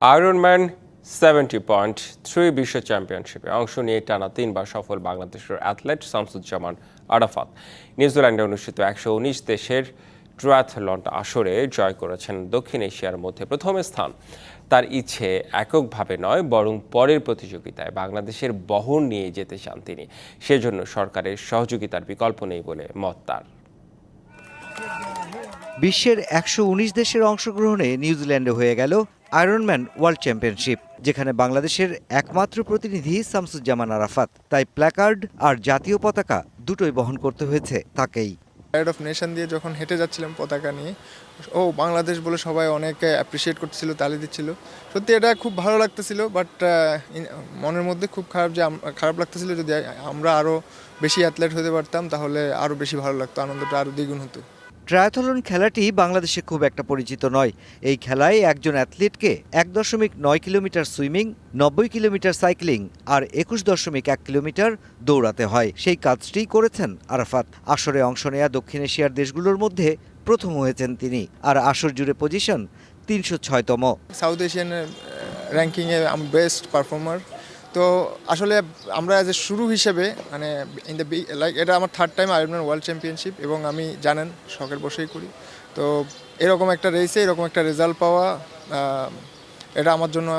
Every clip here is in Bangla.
আয়রনম্যান 70.3 বিশ্ব চ্যাম্পিয়নশিপে অংশ নিয়ে টানা 3বার সফল বাংলাদেশের অ্যাথলেট শামসুজ্জামান আরাফাত নিউজিল্যান্ডে অনুষ্ঠিত 119 দেশের ট্রায়াথলন আসরে জয় করেছেন দক্ষিণ এশিয়ার মধ্যে প্রথম স্থান। তার ইচ্ছে এককভাবে নয়, বরং পরের প্রতিযোগিতায় বাংলাদেশের বহর নিয়ে যেতে চান তিনি। সেজন্য সরকারের সহযোগিতার বিকল্প নেই বলে মত তার। বিশ্বের 119 দেশের অংশগ্রহণে নিউজিল্যান্ডে হয়ে গেল আয়রনম্যান ওয়ার্ল্ড চ্যাম্পিয়নশিপ, যেখানে বাংলাদেশের একমাত্র প্রতিনিধি শামসুজ্জামান আরাফাত। তাই প্ল্যাকার্ড আর জাতীয় পতাকা দুটোই বহন করতে হয়েছে তাকেই। প্রাইড অফ নেশন দিয়ে যখন হেঁটে যাচ্ছিলাম পতাকা নিয়ে, বাংলাদেশ বলে সবাই অনেকে অ্যাপ্রিসিয়েট করতেছিল, তালি দিচ্ছিল। সত্যি এটা খুব ভালো লাগতেছিল, বাট মনের মধ্যে খুব খারাপ লাগতেছিল। যদি আমরা আরও বেশি অ্যাথলেট হতে পারতাম তাহলে আরও বেশি ভালো লাগতো, আনন্দটা আরও দ্বিগুণ হতো। ট্রায়াথলন খেলাটি বাংলাদেশে খুব একটা পরিচিত নয়। এই খেলায় একজন অ্যাথলিটকে 1.9 কিলোমিটার সুইমিং, 90 কিলোমিটার সাইক্লিং আর 21.1 কিলোমিটার দৌড়াতে হয়। সেই কাজটি করেছেন আরাফাত। আসরে অংশ নেয়া দক্ষিণ এশিয়ার দেশগুলোর মধ্যে প্রথম হয়েছেন তিনি, আর আসর জুড়ে পজিশন 306তম। সাউথ এশিয়ান র্যাঙ্কিংয়ে আমি বেস্ট পারফর্মার। তো আসলে আমরা অ্যাজ এ শুরু হিসেবে মানে এটা আমার 3rd time Ironman world championship, এবং আমি জানেন শখের বসেই করি। তো এরকম একটা রেসে এরকম একটা রেজাল্ট পাওয়া, এটা আমার জন্য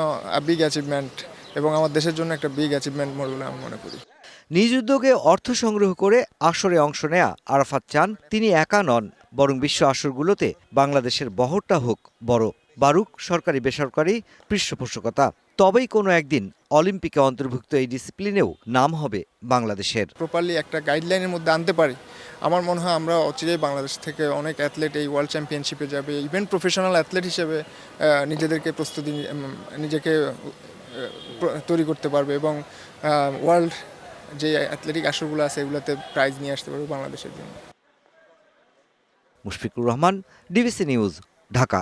বিগ অ্যাচিভমেন্ট, এবং আমার দেশের জন্য একটা বিগ অ্যাচিভমেন্ট বলে আমি মনে করি। নিজ উদ্যোগে অর্থ সংগ্রহ করে আসরে অংশ নেয়া আরাফাত চান তিনি একা নন, বরং বিশ্ব আসরগুলোতে বাংলাদেশের বহরটা হোক বড়, বারুক সরকারি বেসরকারি পৃষ্ঠপোষকতা। তবেই কোনো একদিন অলিম্পিকে অন্তর্ভুক্ত এই ডিসিপ্লিনেও নাম হবে বাংলাদেশের। প্রপারলি একটা গাইডলাইনের মধ্যে আনতে পারি, আমার মনে হয় আমরা অচিরেই বাংলাদেশ থেকে অনেক অ্যাথলেট এই ওয়ার্ল্ড চ্যাম্পিয়নশিপে যাবে। ইভেন প্রফেশনাল অ্যাথলেট হিসেবে নিজেকে তৈরি করতে পারবে, এবং ওয়ার্ল্ড যে অ্যাথলেটিক আসরগুলো আছে এগুলোতে প্রাইজ নিয়ে আসতে পারবে বাংলাদেশের জন্য। Mushfiqur Rahman, DBC news, Dhaka.